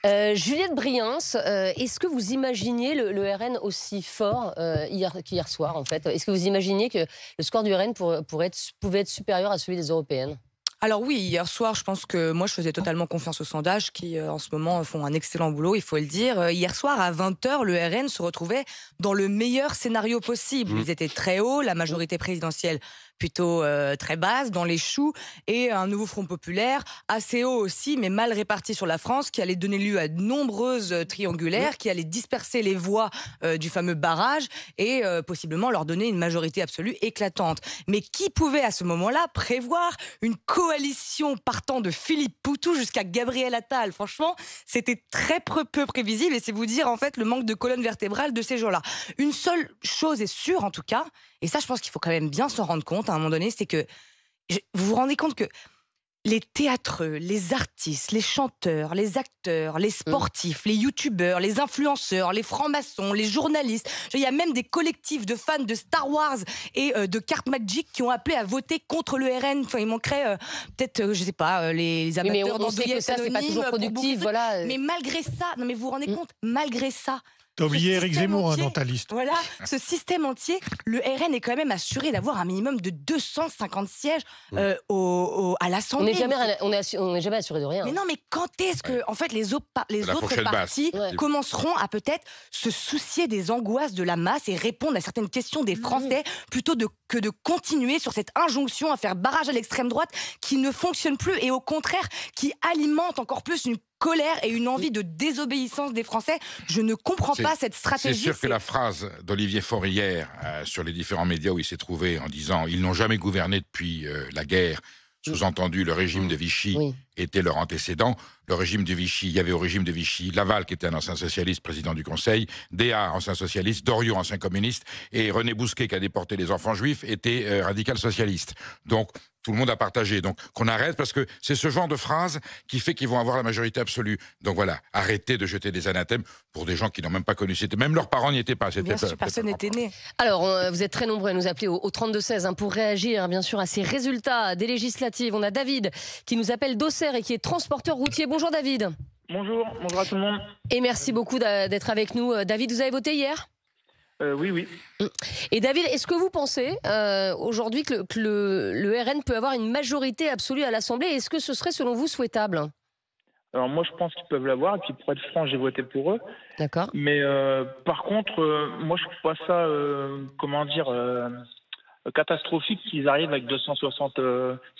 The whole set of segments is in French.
Juliette Briens, est-ce que vous imaginiez le RN aussi fort qu'hier soir, en fait? Est-ce que vous imaginiez que le score du RN pouvait être supérieur à celui des européennes? Alors oui, hier soir, je pense que moi, je faisais totalement confiance aux sondages qui, en ce moment, font un excellent boulot, il faut le dire. Hier soir, à 20h, le RN se retrouvait dans le meilleur scénario possible. Ils étaient très hauts, la majorité présidentielle plutôt très basse, dans les choux, et un nouveau Front populaire, assez haut aussi, mais mal réparti sur la France, qui allait donner lieu à de nombreuses triangulaires, qui allait disperser les voix du fameux barrage et possiblement leur donner une majorité absolue éclatante. Mais qui pouvait à ce moment-là prévoir une coalition partant de Philippe Poutou jusqu'à Gabriel Attal? Franchement, c'était très peu prévisible, et c'est vous dire en fait le manque de colonne vertébrale de ces gens-là. Une seule chose est sûre en tout cas, et ça je pense qu'il faut quand même bien s'en rendre compte à un moment donné, c'est que vous vous rendez compte que les théâtreux, les artistes, les chanteurs, les acteurs, les sportifs, les youtubeurs, les influenceurs, les francs-maçons, les journalistes, il y a même des collectifs de fans de Star Wars et de cartes Magic qui ont appelé à voter contre le RN. Enfin, il manquerait peut-être, je sais pas, les Oui, mais amateurs on sait que d'andouillettes ça, c'est pas anonymes toujours pour beaucoup productif, de trucs. voilà. Mais malgré ça, non mais vous vous rendez compte, malgré ça, T'as ce oublié Éric système Zemmour entier, dans ta liste. voilà, ce système entier, le RN est quand même assuré d'avoir un minimum de 250 sièges à On l'Assemblée. n'est jamais assuré de rien. Mais non, mais quand est-ce que, en fait, les autres la fourchette partis basse. commenceront à peut-être se soucier des angoisses de la masse et répondre à certaines questions des Français plutôt que de continuer sur cette injonction à faire barrage à l'extrême droite qui ne fonctionne plus et au contraire qui alimente encore plus une colère et une envie de désobéissance des Français. Je ne comprends pas cette stratégie. C'est sûr que la phrase d'Olivier Faure hier sur les différents médias où il s'est trouvé en disant « ils n'ont jamais gouverné depuis la guerre », sous-entendu le régime de Vichy était leur antécédent. Le régime de Vichy, il y avait au régime de Vichy Laval qui était un ancien socialiste, président du Conseil, Déa, ancien socialiste, Doriot, ancien communiste, et René Bousquet qui a déporté les enfants juifs était radical socialiste. Donc tout le monde a partagé. Donc qu'on arrête, parce que c'est ce genre de phrase qui fait qu'ils vont avoir la majorité absolue. Donc voilà, arrêtez de jeter des anathèmes pour des gens qui n'ont même pas connu. Même leurs parents n'y étaient pas. Bien sûr, personne n'était né. Alors, vous êtes très nombreux à nous appeler au 32-16 pour réagir, bien sûr, à ces résultats des législatives. On a David qui nous appelle d'Auxerre et qui est transporteur routier. Bonjour David. Bonjour à tout le monde. Et merci beaucoup d'être avec nous. David, vous avez voté hier ? Oui. Et David, est-ce que vous pensez aujourd'hui que le RN peut avoir une majorité absolue à l'Assemblée? Est-ce que ce serait selon vous souhaitable? Alors moi je pense qu'ils peuvent l'avoir, et puis pour être franc, j'ai voté pour eux. D'accord. Mais par contre, moi je trouve pas ça, catastrophique qu'ils arrivent avec 260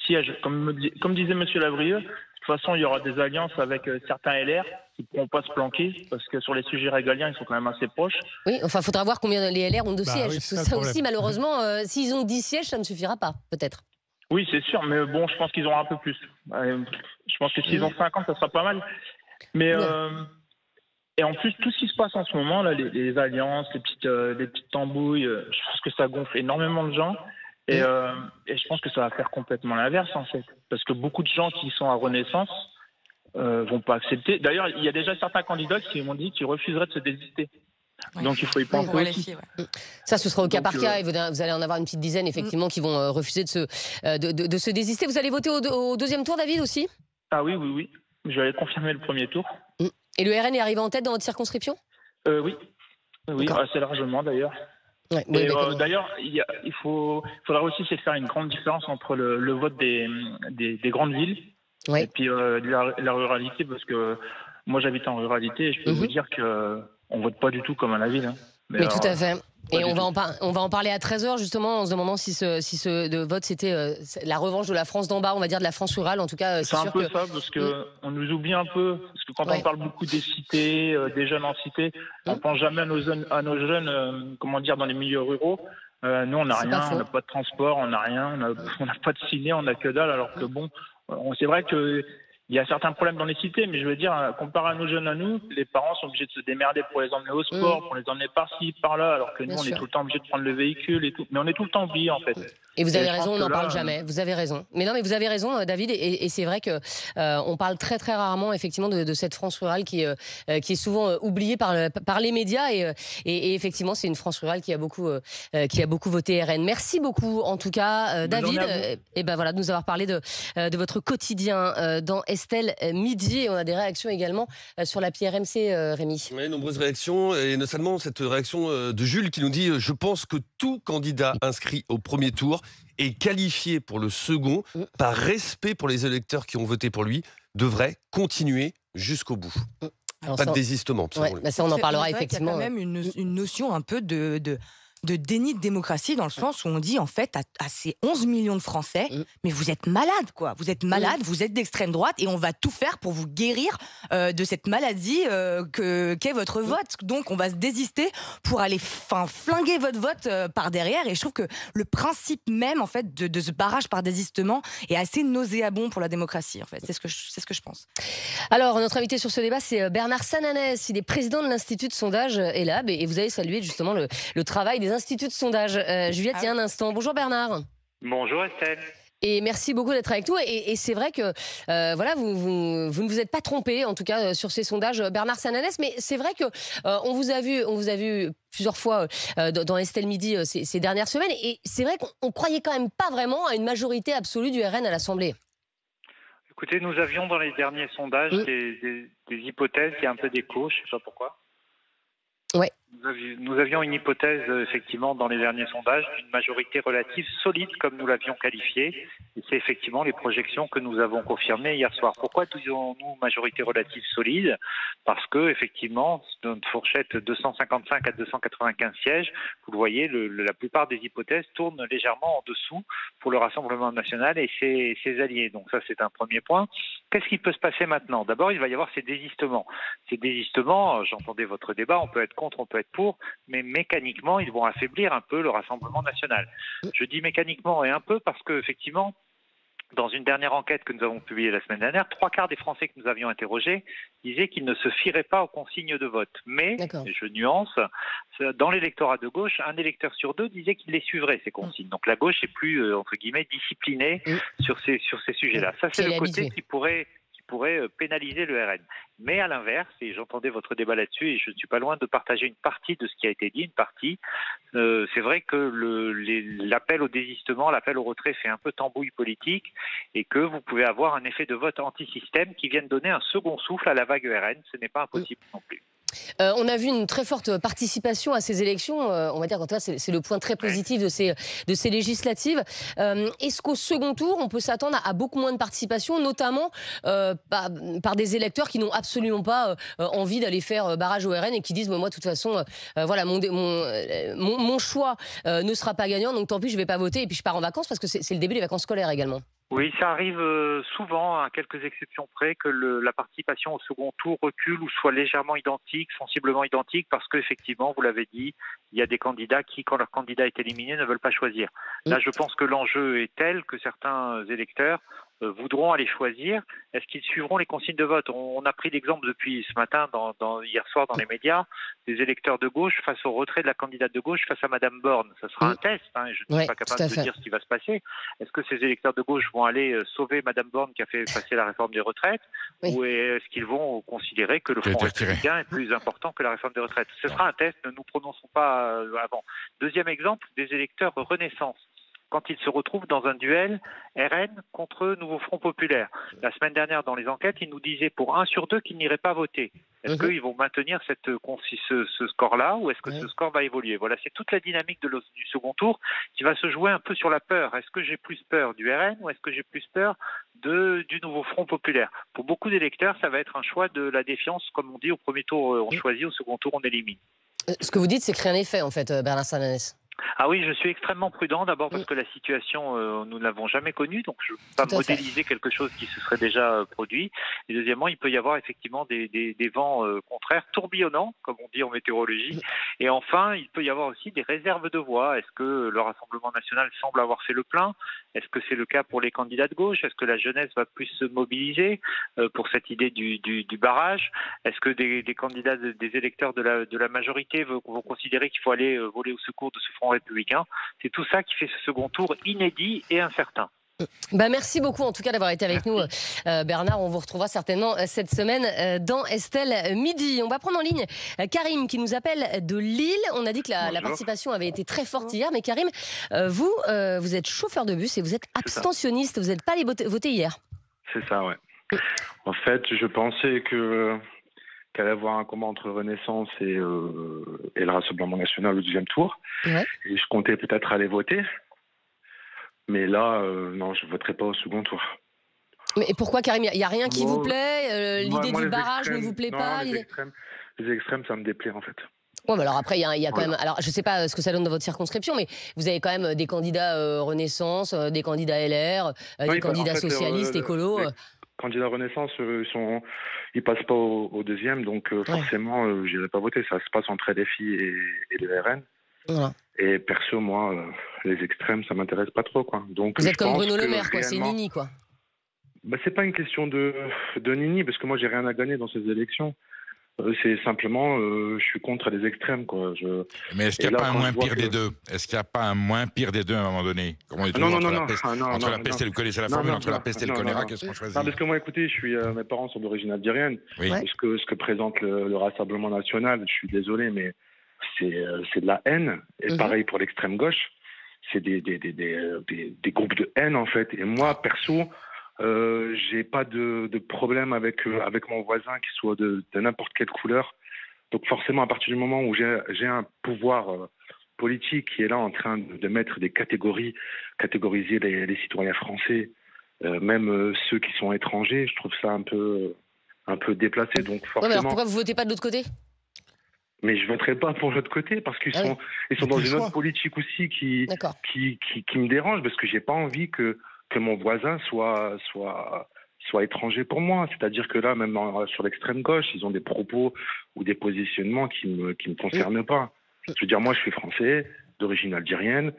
sièges. Comme disait M. Lavrieux, de toute façon il y aura des alliances avec certains LR qui ne pourront pas se planquer, parce que sur les sujets régaliens, ils sont quand même assez proches. Oui, enfin il faudra voir combien les LR ont de sièges. Oui, Parce que c'est ça le aussi, malheureusement, s'ils ont 10 sièges, ça ne suffira pas, peut-être. Oui, c'est sûr, mais bon, je pense qu'ils auront un peu plus. Je pense que s'ils ont 50, ça sera pas mal. Mais et en plus, tout ce qui se passe en ce moment, là, les alliances, les petites tambouilles, je pense que ça gonfle énormément de gens. Et je pense que ça va faire complètement l'inverse, en fait. Parce que beaucoup de gens qui sont à Renaissance vont pas accepter. D'ailleurs, il y a déjà certains candidats qui m'ont dit qu'ils refuseraient de se désister. Ouais. Donc il faut y penser aussi. Ça, ce sera au cas par cas, et vous allez en avoir une petite dizaine, effectivement, qui vont refuser de se désister. Vous allez voter au deuxième tour, David, aussi? Ah oui. Je vais aller confirmer le premier tour. Et le RN est arrivé en tête dans votre circonscription? Oui, assez largement d'ailleurs. Ouais, Et d'ailleurs, il faudra aussi essayer de faire une grande différence entre le vote des grandes villes et puis la ruralité, parce que moi j'habite en ruralité et je peux vous dire qu'on ne vote pas du tout comme à la ville. Mais tout à fait. Et on va en parler à 13h justement, en se demandant si ce vote c'était la revanche de la France d'en bas, on va dire de la France rurale. En tout cas, c'est un peu ça, parce qu'on nous oublie un peu. Parce que quand on parle beaucoup des cités, des jeunes en cité, on pense jamais à nos jeunes, dans les milieux ruraux. Nous, on n'a rien, on n'a pas de transport, on n'a rien, on n'a pas de ciné, on n'a que dalle. Alors que bon, c'est vrai que il y a certains problèmes dans les cités, mais je veux dire, comparé à nos jeunes à nous, les parents sont obligés de se démerder pour les emmener au sport, pour les emmener par-ci, par-là, alors que nous, on est tout le temps obligés de prendre le véhicule et tout. Mais on est tout le temps oublié, en fait. Et vous avez raison, on n'en parle jamais. Vous avez raison. Mais non, mais vous avez raison, David. Et c'est vrai que on parle très très rarement, effectivement, de cette France rurale qui est souvent oubliée par les médias. Et effectivement, c'est une France rurale qui a beaucoup voté RN. Merci beaucoup, en tout cas, David. Et ben voilà, de nous avoir parlé de votre quotidien dans Estelle Midi. Et on a des réactions également sur l'appli RMC, Rémi. Oui, nombreuses réactions, et notamment cette réaction de Jules qui nous dit « Je pense que tout candidat inscrit au premier tour est qualifié pour le second, par respect pour les électeurs qui ont voté pour lui, devrait continuer jusqu'au bout. » Alors Pas ça, de désistement. ouais, bah ça, on en parlera effectivement. Il y a quand même une notion un peu de déni de démocratie, dans le sens où on dit en fait à ces 11 millions de Français, mais vous êtes malade, quoi. Vous êtes malade, vous êtes d'extrême droite et on va tout faire pour vous guérir de cette maladie qu'est votre vote. Donc on va se désister pour aller flinguer votre vote par derrière. Et je trouve que le principe même en fait de ce barrage par désistement est assez nauséabond pour la démocratie. En fait, c'est ce que je pense. Alors notre invité sur ce débat, c'est Bernard Sananès. Il est président de l'Institut de sondage ELAB et vous avez salué justement le travail des instituts de sondage. Juliette, il y a un instant. Bonjour Bernard. Bonjour Estelle. Et merci beaucoup d'être avec nous. Et c'est vrai que voilà, vous ne vous êtes pas trompé, en tout cas sur ces sondages, Bernard Sananès. Mais c'est vrai que on vous a vu plusieurs fois dans Estelle Midi ces dernières semaines. Et c'est vrai qu'on croyait quand même pas vraiment à une majorité absolue du RN à l'Assemblée. Écoutez, nous avions dans les derniers sondages des hypothèses, il y a un peu d'écho, je ne sais pas pourquoi. Ouais. Nous avions une hypothèse, effectivement, dans les derniers sondages, d'une majorité relative solide, comme nous l'avions qualifiée. Et c'est effectivement les projections que nous avons confirmées hier soir. Pourquoi disons-nous majorité relative solide? Parce que, effectivement, notre fourchette 255 à 295 sièges, vous le voyez, la plupart des hypothèses tournent légèrement en dessous pour le Rassemblement national et ses alliés. Donc ça, c'est un premier point. Qu'est-ce qui peut se passer maintenant? D'abord, il va y avoir ces désistements. Ces désistements, j'entendais votre débat, on peut être contre, on peut être pour, mais mécaniquement, ils vont affaiblir un peu le Rassemblement national. Je dis mécaniquement et un peu parce que, effectivement, dans une dernière enquête que nous avons publiée la semaine dernière, 3/4 des Français que nous avions interrogés disaient qu'ils ne se fieraient pas aux consignes de vote. Mais, et je nuance, dans l'électorat de gauche, un électeur sur 2 disait qu'il les suivrait, ces consignes. Donc la gauche est plus, entre guillemets, disciplinée sur ces sujets-là. Ça, c'est le côté qui pourrait pénaliser le RN. Mais à l'inverse, et j'entendais votre débat là-dessus, et je ne suis pas loin de partager une partie de ce qui a été dit, c'est vrai que l'appel au désistement, l'appel au retrait fait un peu tambouille politique, et que vous pouvez avoir un effet de vote anti-système qui vienne donner un second souffle à la vague RN. Ce n'est pas impossible non plus. On a vu une très forte participation à ces élections. On va dire qu'en tout cas, c'est le point très positif de ces législatives. Est-ce qu'au second tour, on peut s'attendre à beaucoup moins de participation, notamment par des électeurs qui n'ont absolument pas envie d'aller faire barrage au RN et qui disent moi, de toute façon, voilà, mon choix ne sera pas gagnant, donc tant pis, je ne vais pas voter et puis je pars en vacances parce que c'est le début des vacances scolaires également. Oui, ça arrive souvent, à quelques exceptions près, que la participation au second tour recule ou soit légèrement identique, sensiblement identique, parce qu'effectivement, vous l'avez dit, il y a des candidats qui, quand leur candidat est éliminé, ne veulent pas choisir. Là, je pense que l'enjeu est tel que certains électeurs voudront aller choisir. Est-ce qu'ils suivront les consignes de vote? On a pris l'exemple depuis ce matin, hier soir dans les médias, des électeurs de gauche face au retrait de la candidate de gauche face à Madame Borne. Ce sera un test, et je ne suis pas capable de dire ce qui va se passer. Est-ce que ces électeurs de gauche vont aller sauver Madame Borne qui a fait passer la réforme des retraites, ou est-ce qu'ils vont considérer que le Front républicain est plus important que la réforme des retraites? Ce sera un test, ne nous prononçons pas avant. Deuxième exemple, des électeurs Renaissance, quand ils se retrouvent dans un duel RN contre Nouveau Front Populaire. La semaine dernière, dans les enquêtes, ils nous disaient pour 1 sur 2 qu'ils n'iraient pas voter. Est-ce qu'ils vont maintenir ce score-là, ou est-ce que ce score va évoluer? Voilà, c'est toute la dynamique du second tour qui va se jouer un peu sur la peur. Est-ce que j'ai plus peur du RN ou est-ce que j'ai plus peur du Nouveau Front Populaire? Pour beaucoup d'électeurs, ça va être un choix de la défiance. Comme on dit, au premier tour, on choisit, au second tour, on élimine. Ce que vous dites, c'est que rien n'est fait, en fait, Bernard Sananès. Ah oui, je suis extrêmement prudent, d'abord parce que la situation, nous ne l'avons jamais connue, donc je ne peux pas modéliser quelque chose qui se serait déjà produit. Et deuxièmement, il peut y avoir effectivement des vents contraires, tourbillonnants, comme on dit en météorologie. Et enfin, il peut y avoir aussi des réserves de voix. Est-ce que le Rassemblement national semble avoir fait le plein? Est-ce que c'est le cas pour les candidats de gauche? Est-ce que la jeunesse va plus se mobiliser pour cette idée du barrage? Est-ce que des candidats, des électeurs de la majorité vont considérer qu'il faut aller voler au secours de ce Front républicain? C'est tout ça qui fait ce second tour inédit et incertain. Merci beaucoup en tout cas d'avoir été avec nous, Bernard. On vous retrouvera certainement cette semaine dans Estelle Midi. On va prendre en ligne Karim qui nous appelle de Lille. On a dit que la participation avait été très forte hier, mais Karim, vous êtes chauffeur de bus et vous êtes abstentionniste. Vous n'êtes pas allé voter hier. C'est ça, ouais. En fait, je pensais qu'elle allait avoir un combat entre Renaissance et le Rassemblement National au deuxième tour. Ouais. Et je comptais peut-être aller voter. Mais là, non, je ne voterai pas au second tour. Mais pourquoi, Karim? Il n'y a rien qui vous plaît? L'idée du barrage ne vous plaît pas? Les extrêmes, ça me déplaît, en fait. Ouais, mais alors après, il y a quand même. Alors, je ne sais pas ce que ça donne dans votre circonscription, mais vous avez quand même des candidats Renaissance, des candidats LR, des candidats socialistes, écolos. Les candidats Renaissance, ils passent pas au deuxième, donc forcément, j'irai pas voter. Ça se passe entre LFI et le RN. Voilà. Et perso, moi, les extrêmes, ça m'intéresse pas trop, quoi. Donc, vous êtes comme Bruno Le Maire, quoi. C'est Nini, quoi. Bah, c'est pas une question de Nini, parce que moi, j'ai rien à gagner dans ces élections. C'est simplement, je suis contre les extrêmes, quoi. Mais est-ce qu'il n'y a pas un moins pire des deux? Est-ce qu'il n'y a pas un moins pire des deux à un moment donné? Comment est entre la peste et le choléra, c'est la formule entre la peste et le choléra, qu'est-ce qu'on choisit? Non, parce que moi, écoutez, mes parents sont d'origine algérienne. Oui. Ce que présente le Rassemblement National, je suis désolé, mais c'est de la haine. Et pareil pour l'extrême gauche, c'est des groupes de haine, en fait. Et moi, perso, j'ai pas de problème avec mon voisin qui soit de n'importe quelle couleur. Donc forcément, à partir du moment où j'ai un pouvoir politique qui est là en train de mettre des catégoriser les citoyens français, même ceux qui sont étrangers, je trouve ça un peu déplacé. Donc forcément. Ouais, alors pourquoi vous votez pas de l'autre côté? Mais je voterai pas pour l'autre côté parce qu'ils sont dans une autre politique aussi qui me dérange, parce que j'ai pas envie que mon voisin soit étranger pour moi. C'est-à-dire que là, même sur l'extrême gauche, ils ont des propos ou des positionnements qui me concernent pas. Je veux dire, moi, je suis français, d'origine algérienne,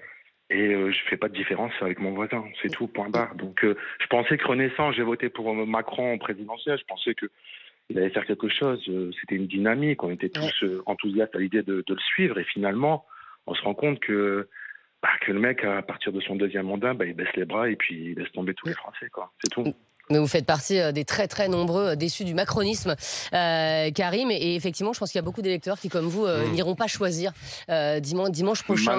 et je fais pas de différence avec mon voisin. C'est tout, point barre. Donc, je pensais que Renaissance, j'ai voté pour Macron en présidentiel, je pensais qu'il allait faire quelque chose. C'était une dynamique, on était tous enthousiastes à l'idée de le suivre, et finalement, on se rend compte que le mec, à partir de son deuxième mandat, il baisse les bras et puis il laisse tomber tous les Français, quoi. C'est tout. Mais vous faites partie des très très nombreux déçus du macronisme, Karim. Et effectivement, je pense qu'il y a beaucoup d'électeurs qui, comme vous, n'iront pas choisir dimanche prochain.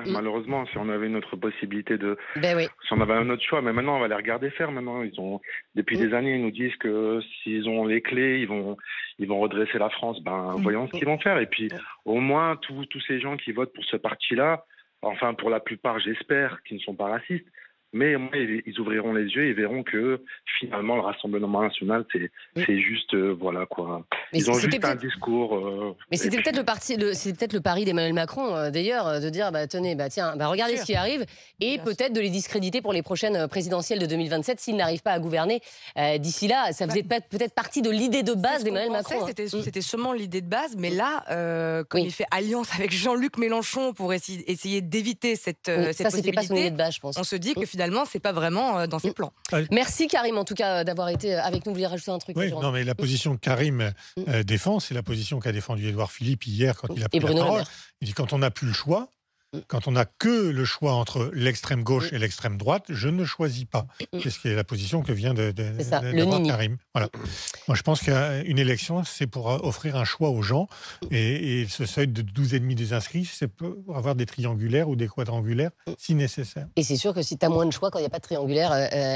Malheureusement, si on avait une autre possibilité si on avait un autre choix. Mais maintenant, on va les regarder faire. Maintenant, depuis des années, ils nous disent que s'ils ont les clés, ils vont redresser la France. Voyons ce qu'ils vont faire. Et puis, au moins, tous ces gens qui votent pour ce parti-là, enfin, pour la plupart, j'espère, qu'ils ne sont pas racistes, mais ils ouvriront les yeux et verront que finalement le Rassemblement National, c'est juste, voilà quoi. Ils ont juste un discours. Mais c'était peut-être le pari d'Emmanuel Macron, d'ailleurs, de dire tenez, regardez ce qui arrive, et peut-être de les discréditer pour les prochaines présidentielles de 2027 s'ils n'arrivent pas à gouverner d'ici là. Ça faisait peut-être partie de l'idée de base d'Emmanuel Macron. C'était seulement l'idée de base, mais là, comme il fait alliance avec Jean-Luc Mélenchon pour essayer d'éviter cette possibilité, c'était pas son idée de base, je pense. On se dit que finalement, c'est pas vraiment dans ses plans. Merci Karim, en tout cas, d'avoir été avec nous. Vous voulez rajouter un truc? Oui, non, mais la position que Karim défend, c'est la position qu'a défendue Édouard Philippe hier quand il a pris la parole. Il dit quand on n'a plus le choix, quand on n'a que le choix entre l'extrême gauche et l'extrême droite, je ne choisis pas. C'est ce qui est la position que vient d'avoir Karim. Voilà. Moi, je pense qu'une élection, c'est pour offrir un choix aux gens. Et ce seuil de 12,5 des inscrits, c'est pour avoir des triangulaires ou des quadrangulaires si nécessaire. Et c'est sûr que si tu as moins de choix quand il n'y a pas de triangulaire,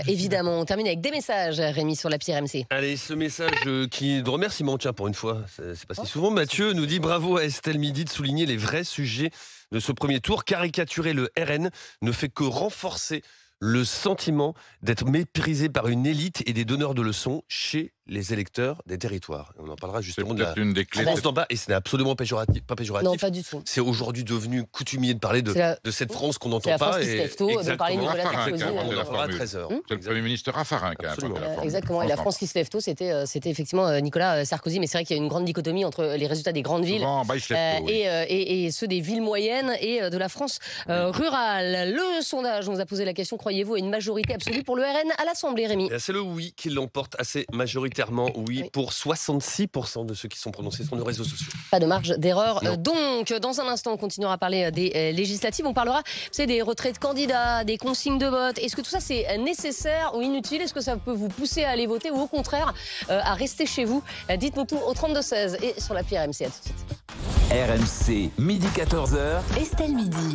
évidemment. On termine avec des messages, Rémi, sur l'appli RMC. Allez, ce message de remerciement, tiens, pour une fois, c'est pas si souvent. Mathieu nous dit bravo à Estelle Midi de souligner les vrais sujets de ce premier tour. Caricaturer le RN ne fait que renforcer le sentiment d'être méprisé par une élite et des donneurs de leçons chez les électeurs des territoires. On en parlera justement de la France d'en bas, et ce n'est absolument pas péjoratif. Non, pas du tout. C'est aujourd'hui devenu coutumier de parler de cette France qu'on n'entend pas. C'est la France qui se lève tôt, de parler de Nicolas Sarkozy. À 13h. C'est le Premier ministre Raffarin qui a inventé la formule. Exactement, et la France qui se lève tôt, c'était effectivement Nicolas Sarkozy. Mais c'est vrai qu'il y a une grande dichotomie entre les résultats des grandes villes et ceux des villes moyennes et de la France rurale. Le sondage, on nous a posé la question, croyez-vous à une majorité absolue pour le RN à l'Assemblée, Rémi? C'est le oui qui l'emporte assez majoritairement. Oui, pour 66% de ceux qui sont prononcés sur nos réseaux sociaux. Pas de marge d'erreur. Donc, dans un instant, on continuera à parler des législatives. On parlera des retraits de candidats, des consignes de vote. Est-ce que tout ça, c'est nécessaire ou inutile? Est-ce que ça peut vous pousser à aller voter ou au contraire à rester chez vous? Dites-nous tout au 32-16 et sur l'appli RMC. À tout de suite. RMC, midi 14h. Estelle Midi.